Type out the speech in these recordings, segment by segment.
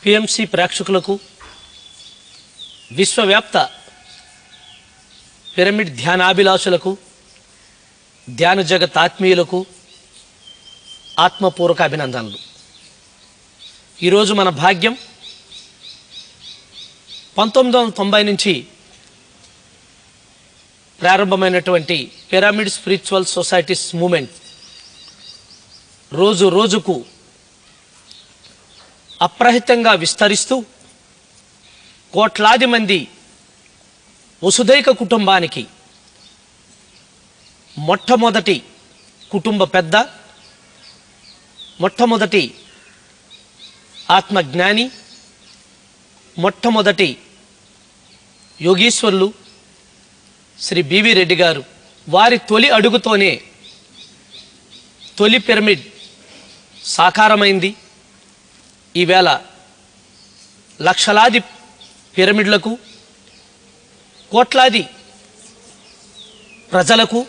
PMC ప్రేక్షకులకు విశ్వవ్యాప్త pyramid ధ్యానాభిలాషులకు ధ్యాన జగత్ ఆత్మీయులకు ఆత్మపూర్వక అభినందనలు. ఈరోజు మన భాగ్యం 1990 నుంచి ప్రారంభమైనటువంటి పిరమిడ్ స్పిరిచువల్ సొసైటీస్ మూమెంట్ రోజు రోజుకు అప్రహితంగా విస్తరిస్తూ కోట్లాది మంది వసుదైక కుటుంబానికి మొట్టమొదటి కుటుంబ పెద్ద, మొట్టమొదటి ఆత్మజ్ఞాని, మొట్టమొదటి యోగీశ్వరులు శ్రీ బివి రెడ్డి గారు వారి తొలి అడుగుతోనే తొలి పిరమిడ్ సాకారమైంది. ఈవేళ లక్షలాది పిరమిడ్లకు, కోట్లాది ప్రజలకు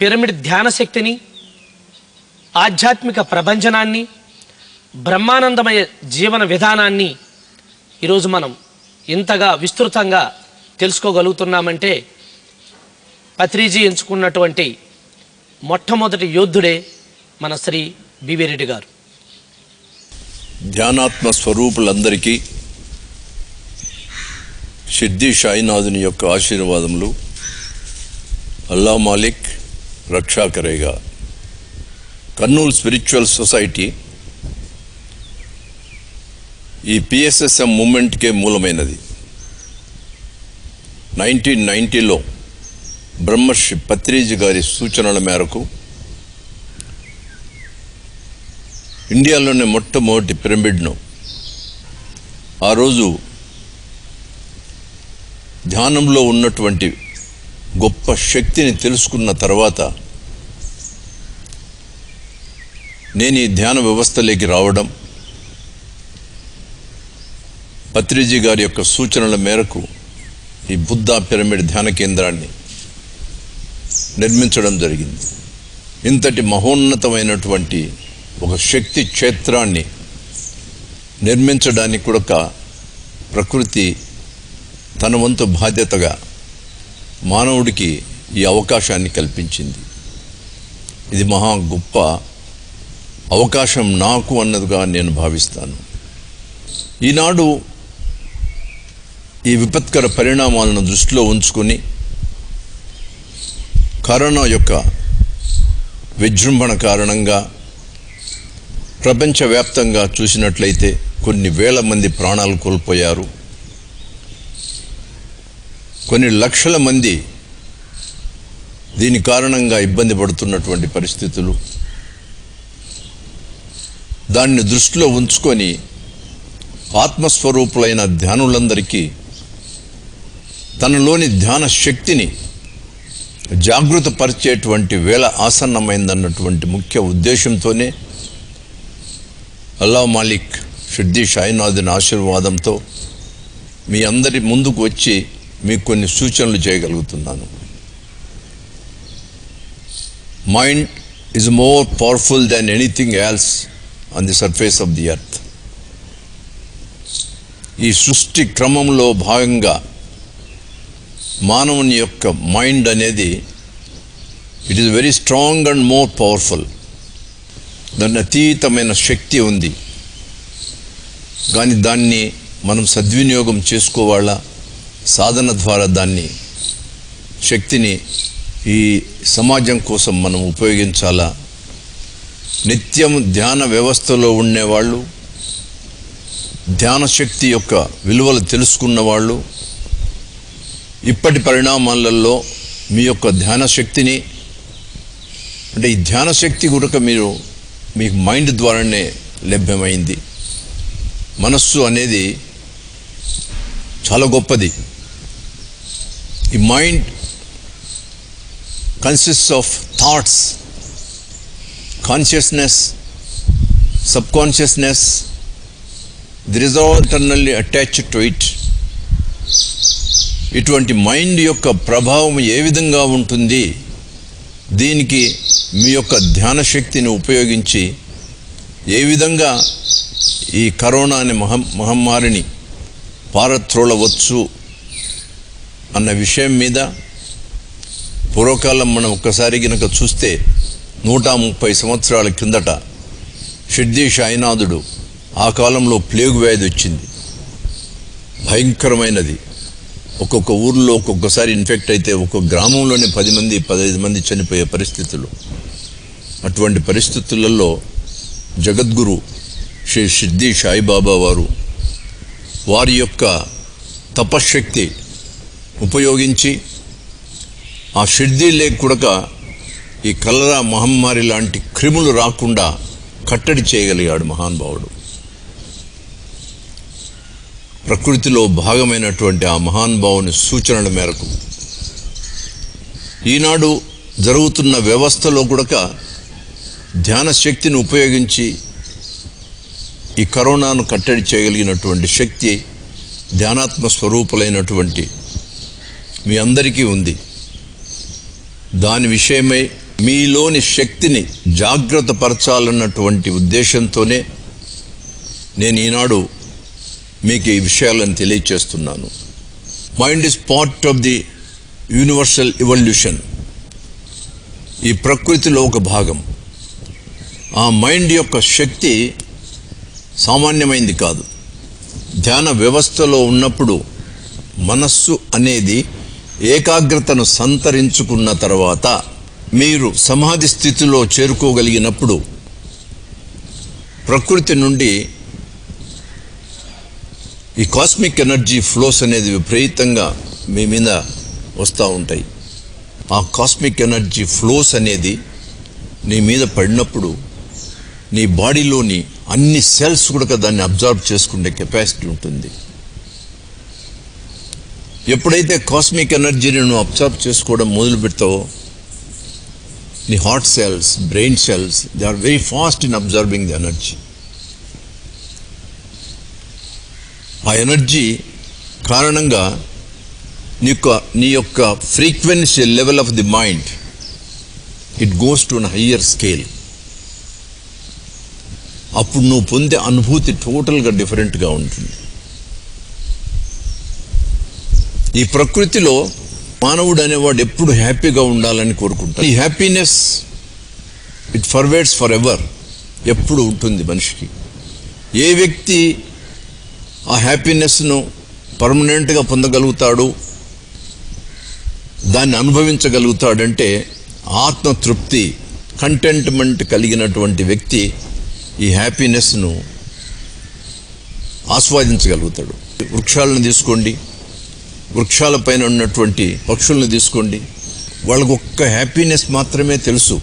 పిరమిడ్ ధ్యాన శక్తిని, ఆధ్యాత్మిక ప్రభంజనాన్ని, బ్రహ్మానందమయ జీవన విధానాన్ని ఈరోజు మనం ఇంతగా విస్తృతంగా తెలుసుకోగలుగుతున్నామంటే పత్రిజీ ఎంచుకున్నటువంటి మొట్టమొదటి యోధుడే మన శ్రీ బివి రెడ్డి గారు. ధ్యానాత్మ స్వరూపులందరికీ షిర్డీ సాయినాథుని యొక్క ఆశీర్వాదములు. అల్లా మాలిక్ రక్షా కరేగా. కర్నూలు స్పిరిచువల్ సొసైటీ ఈ పిఎస్ఎస్ఎం మూమెంట్కే మూలమైనది. 1990లో బ్రహ్మర్షి పత్రిజీ గారి సూచనల మేరకు ఇండియాలోనే మొట్టమొదటి పిరమిడ్ను ఆ రోజు ధ్యానంలో ఉన్నటువంటి గొప్ప శక్తిని తెలుసుకున్న తర్వాత నేను ఈ ధ్యాన వ్యవస్థలోకి రావడం, పత్రిజీ గారి యొక్క సూచనల మేరకు ఈ బుద్ధా పిరమిడ్ ధ్యాన కేంద్రాన్ని నిర్మించడం జరిగింది. ఇంతటి మహోన్నతమైనటువంటి ఒక శక్తి క్షేత్రాన్ని నిర్మించడానికి కూడా ప్రకృతి తన వంతు బాధ్యతగా మానవుడికి ఈ అవకాశాన్ని కల్పించింది. ఇది మహా గొప్ప అవకాశం నాకు అన్నదిగా నేను భావిస్తాను. ఈనాడు ఈ విపత్కర పరిణామాలను దృష్టిలో ఉంచుకొని కరోనా యొక్క విజృంభణ కారణంగా ప్రపంచవ్యాప్తంగా చూసినట్లయితే కొన్ని వేల మంది ప్రాణాలు కోల్పోయారు. కొన్ని లక్షల మంది దీని కారణంగా ఇబ్బంది పడుతున్నటువంటి పరిస్థితులు. దాన్ని దృష్టిలో ఉంచుకొని ఆత్మస్వరూపులైన ధ్యానులందరికీ తనలోని ధ్యాన శక్తిని జాగృతపరిచేటువంటి వేళ ఆసన్నమైందన్నటువంటి ముఖ్య ఉద్దేశంతోనే అల్లా మాలిక్ షిర్డీ సాయినాథుని ఆశీర్వాదంతో మీ అందరి ముందుకు వచ్చి మీకు కొన్ని సూచనలు చేయగలుగుతున్నాను. Mind is more powerful than anything else on the surface of the earth. ఈ సృష్టి క్రమంలో భాగంగా మానవుని యొక్క మైండ్ అనేది it is very strong and more powerful. దాని అతీతమైన శక్తి ఉంది. కానీ దాన్ని మనం సద్వినియోగం చేసుకోవాలా, సాధన ద్వారా దాన్ని శక్తిని ఈ సమాజం కోసం మనం ఉపయోగించాలా. నిత్యం ధ్యాన వ్యవస్థలో ఉండేవాళ్ళు, ధ్యాన శక్తి యొక్క విలువలు తెలుసుకున్న వాళ్ళు ఇప్పటి పరిణామాలలో మీ యొక్క ధ్యాన శక్తిని, అంటే ఈ ధ్యాన శక్తి కూడా మీకు మైండ్ ద్వారానే లభ్యమైంది. మనస్సు అనేది చాలా గొప్పది. ఈ mind consists of thoughts, consciousness, subconsciousness. There is all internally attached to it. ఇటువంటి మైండ్ యొక్క ప్రభావం ఏ విధంగా ఉంటుంది, దీనికి మీ యొక్క ధ్యాన శక్తిని ఉపయోగించి ఏ విధంగా ఈ కరోనా అనే మహమ్మారిని పారత్రోలవచ్చు అన్న విషయం మీద పూర్వకాలం మనం ఒక్కసారి గనక చూస్తే 130 సంవత్సరాల కిందట షిర్డీ సాయినాథుడు ఆ కాలంలో ప్లేగు వ్యాధి వచ్చింది, భయంకరమైనది. ఒక్కొక్క ఊర్లో ఒక్కొక్కసారి ఇన్ఫెక్ట్ అయితే ఒక్కొక్క గ్రామంలోనే 10 మంది 15 మంది చనిపోయే పరిస్థితులు. అటువంటి పరిస్థితులలో జగద్గురు శ్రీ షిర్డీ సాయిబాబా వారి యొక్క తపశ్శక్తి ఉపయోగించి ఆ షిర్డీ లేక్ కూడా ఈ కలరా మహమ్మారి లాంటి క్రిములు రాకుండా కట్టడి చేయగలిగాడు మహానుభావుడు. ప్రకృతిలో భాగమైనటువంటి ఆ మహానుభావుని సూచనల మేరకు ఈనాడు జరుగుతున్న వ్యవస్థలో కూడా ధ్యాన శక్తిని ఉపయోగించి ఈ కరోనాను కట్టడి చేయగలిగినటువంటి శక్తి ధ్యానాత్మ స్వరూపులైనటువంటి మీ అందరికీ ఉంది. దాని విషయమై మీలోని శక్తిని జాగ్రత్త పరచాలన్నటువంటి ఉద్దేశంతోనే నేను ఈనాడు మీకు ఈ విషయాలను తెలియచేస్తున్నాను. Mind is part of the universal evolution. ఈ ప్రకృతిలో ఒక భాగం. ఆ మైండ్ యొక్క శక్తి సామాన్యమైంది కాదు. ధ్యాన వ్యవస్థలో ఉన్నప్పుడు మనస్సు అనేది ఏకాగ్రతను సంతరించుకున్న తర్వాత మీరు సమాధి స్థితిలో చేరుకోగలిగినప్పుడు ప్రకృతి నుండి ఈ కాస్మిక్ ఎనర్జీ ఫ్లోస్ అనేది విపరీతంగా మీ మీద వస్తూ ఉంటాయి. ఆ కాస్మిక్ ఎనర్జీ ఫ్లోస్ అనేది నీ మీద పడినప్పుడు నీ బాడీలోని అన్ని సెల్స్ కూడా దాన్ని అబ్జర్వ్ చేసుకునే కెపాసిటీ ఉంటుంది. ఎప్పుడైతే కాస్మిక్ ఎనర్జీని నువ్వు అబ్జర్వ్ చేసుకోవడం మొదలు పెడతావో నీ heart cells, brain cells, they are very fast in observing the energy. ఆ ఎనర్జీ కారణంగా నీ యొక్క frequency level of the mind it goes to an higher scale. అప్పుడు నువ్వు పొందే అనుభూతి టోటల్గా డిఫరెంట్గా ఉంటుంది. ఈ ప్రకృతిలో మానవుడు అనేవాడు ఎప్పుడు హ్యాపీగా ఉండాలని కోరుకుంటాడు. ఈ హ్యాపీనెస్ ఇట్ ఫర్వేడ్స్ ఫర్ ఎవర్, ఎప్పుడు ఉంటుంది మనిషికి. ఏ వ్యక్తి ఆ హ్యాపీనెస్ను పర్మనెంట్గా పొందగలుగుతాడు, దాన్ని అనుభవించగలుగుతాడంటే ఆత్మతృప్తి, కంటెంట్మెంట్ కలిగినటువంటి వ్యక్తి ఈ హ్యాపీనెస్ను ఆస్వాదించగలుగుతాడు. వృక్షాలను తీసుకోండి, వృక్షాల పైన ఉన్నటువంటి పక్షులను తీసుకోండి, వాళ్ళకు ఒక్క హ్యాపీనెస్ మాత్రమే తెలుసు.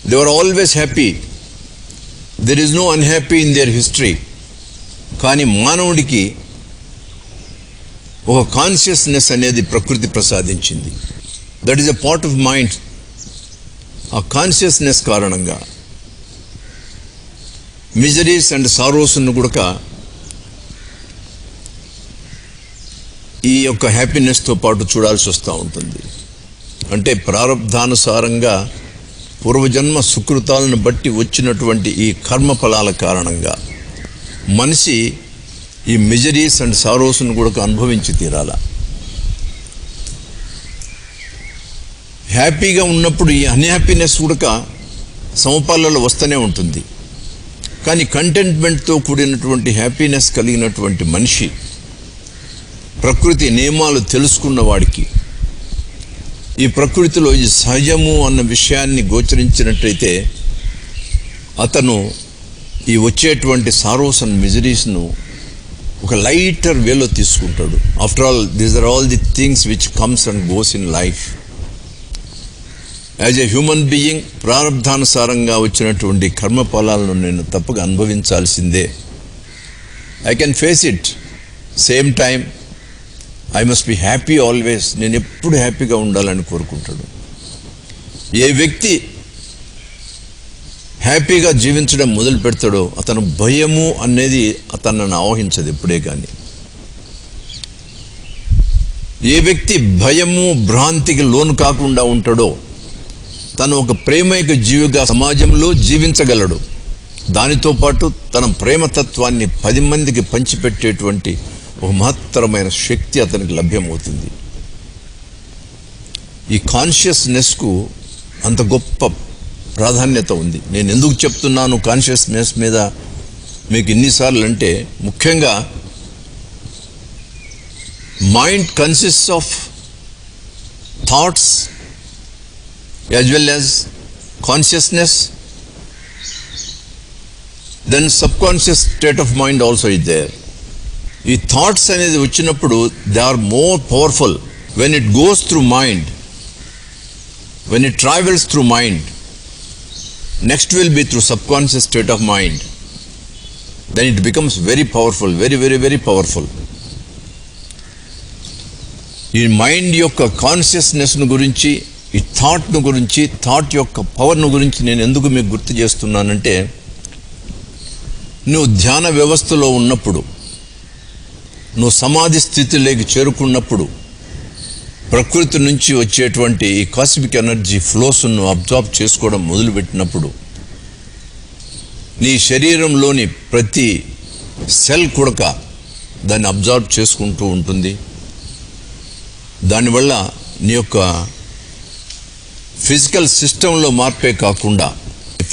They are always happy, there is no unhappy in their history. కానీ మానవుడికి ఒక కాన్షియస్నెస్ అనేది ప్రకృతి ప్రసాదించింది. That is a part of mind. ఆ కాన్షియస్నెస్ కారణంగా మిజరీస్ అండ్ సారోస్ను కూడా ఈ యొక్క హ్యాపీనెస్తో పాటు చూడాల్సి వస్తూ ఉంటుంది. అంటే ప్రారబ్ధానుసారంగా పూర్వజన్మ సుకృతాలను బట్టి వచ్చినటువంటి ఈ కర్మ ఫలాల కారణంగా మనిషి ఈ మిజరీస్ అండ్ సారోస్ను కూడా అనుభవించి తీరాల. హ్యాపీగా ఉన్నప్పుడు ఈ అన్హ్యాపీనెస్ కూడా సమపాలలో వస్తూనే ఉంటుంది. కానీ కంటెంట్మెంట్తో కూడినటువంటి హ్యాపీనెస్ కలిగినటువంటి మనిషి, ప్రకృతి నియమాలు తెలుసుకున్న వాడికి, ఈ ప్రకృతిలో ఇది సహజము అన్న విషయాన్ని గోచరించినట్టయితే అతను ఈ వచ్చేటువంటి సారోస్ అండ్ మిజరీస్ను ఒక లైటర్ వేలో తీసుకుంటాడు. After all these are all the things which comes and goes in life. As a human being ప్రారబ్ధానుసారంగా వచ్చినటువంటి కర్మఫలాలను నేను తప్పక అనుభవించాల్సిందే. I can face it. Same time I must be happy always. నేను ఎప్పుడు హ్యాపీగా ఉండాలని కోరుకుంటాడు. ఏ వ్యక్తి హ్యాపీగా జీవించడం మొదలు పెడతాడో అతను భయము అనేది అతన్ని ఆవహించదు ఎప్పుడే. కానీ ఏ వ్యక్తి భయము భ్రాంతికి లోను కాకుండా ఉంటాడో తను ఒక ప్రేమైక జీవిగా సమాజంలో జీవించగలడు. దానితో పాటు తన ప్రేమతత్వాన్ని 10 మందికి పంచిపెట్టేటువంటి ఒక మహత్తరమైన శక్తి అతనికి లభ్యమవుతుంది. ఈ కాన్షియస్నెస్కు అంత గొప్ప ప్రాధాన్యత ఉంది. నేను ఎందుకు చెప్తున్నాను కాన్షియస్నెస్ మీద మీకు ఇన్నిసార్లు అంటే, ముఖ్యంగా mind consists of thoughts as well as consciousness, then subconscious state of mind also is there. ఈ థాట్స్ అనేది వచ్చినప్పుడు they are more powerful when it goes through mind, when it travels through mind. Next will be through subconscious state of mind. Then it becomes very powerful, very powerful. ఈ mind యొక్క కాన్షియస్నెస్ను గురించి, ఈ థాట్ను గురించి, thought యొక్క పవర్ను గురించి నేను ఎందుకు మీకు గుర్తు చేస్తున్నానంటే, నువ్వు ధ్యాన వ్యవస్థలో ఉన్నప్పుడు, నువ్వు సమాధి స్థితిలోకి చేరుకున్నప్పుడు, ప్రకృతి నుంచి వచ్చేటువంటి ఈ కాస్మిక్ ఎనర్జీ ఫ్లోస్ను అబ్జార్బ్ చేసుకోవడం మొదలుపెట్టినప్పుడు, నీ శరీరంలోని ప్రతి సెల్ కూడా దాన్ని అబ్జార్బ్ చేసుకుంటూ ఉంటుంది. దానివల్ల నీ యొక్క ఫిజికల్ సిస్టంలో మార్పే కాకుండా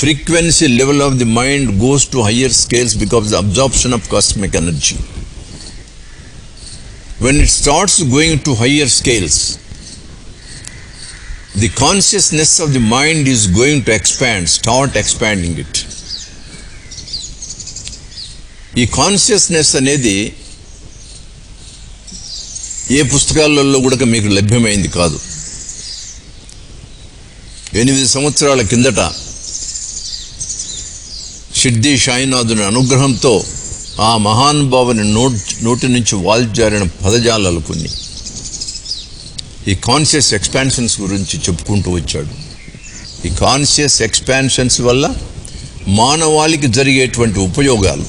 frequency level of the mind goes to higher scales because the absorption of cosmic energy. When it starts going to higher scales, the consciousness of the mind is going to expand, start expanding it. ఈ consciousness అనేది ఏ పుస్తకాలలో కూడా మీకు లభ్యమైంది కాదు. 8 సంవత్సరాల కిందట షిర్డీ సాయినాథుని అనుగ్రహంతో ఆ మహానుభావుని నోటి నుంచి వాల్జారిన పదజాలాలు కొన్ని ఈ కాన్షియస్ ఎక్స్పాన్షన్స్ గురించి చెప్పుకుంటూ వచ్చాడు. ఈ కాన్షియస్ ఎక్స్పాన్షన్స్ వల్ల మానవాళికి జరిగేటువంటి ఉపయోగాలు,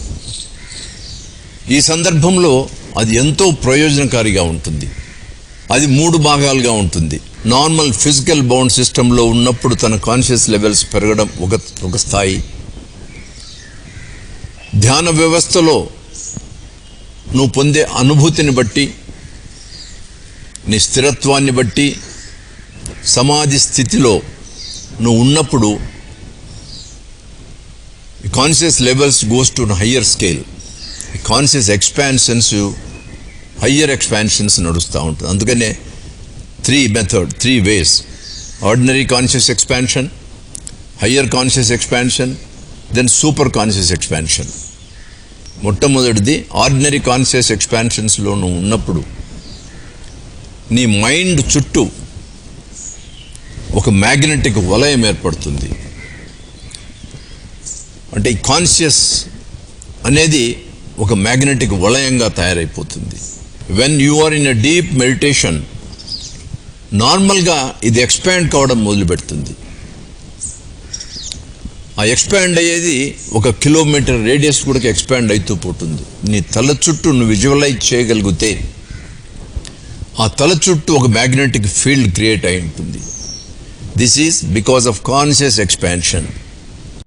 ఈ సందర్భంలో అది ఎంతో ప్రయోజనకారిగా ఉంటుంది. అది 3 భాగాలుగా ఉంటుంది. నార్మల్ ఫిజికల్ బౌండ్ సిస్టంలో ఉన్నప్పుడు తన కాన్షియస్ లెవెల్స్ పెరగడం ఒక స్థాయి. ధ్యాన వ్యవస్థలో నువ్వు పొందే అనుభూతిని బట్టి, నీ స్థిరత్వాన్ని బట్టి, సమాధి స్థితిలో నువ్వు ఉన్నప్పుడు conscious levels goes to higher scale. Conscious expansions, higher expansions నడుస్తూ ఉంటుంది. అందుకనే 3 ways: ordinary conscious expansion, higher conscious expansion, then super conscious expansion. మొట్టమొదటిది ఆర్డినరీ కాన్షియస్ ఎక్స్పాన్షన్స్లో నువ్వు ఉన్నప్పుడు నీ మైండ్ చుట్టూ ఒక మ్యాగ్నెటిక్ వలయం ఏర్పడుతుంది. అంటే ఈ కాన్షియస్ అనేది ఒక మ్యాగ్నెటిక్ వలయంగా తయారైపోతుంది. When you are in a deep meditation, నార్మల్గా ఇది ఎక్స్పాండ్ కావడం మొదలుపెడుతుంది. ఆ ఎక్స్పాండ్ అయ్యేది 1 కిలోమీటర్ రేడియస్ కూడా ఎక్స్పాండ్ అవుతూ పోతుంది. నీ తల చుట్టూ నువ్వు విజువలైజ్ చేయగలిగితే ఆ తల చుట్టూ ఒక మ్యాగ్నెటిక్ ఫీల్డ్ క్రియేట్ అయి ఉంటుంది. This is because of conscious expansion.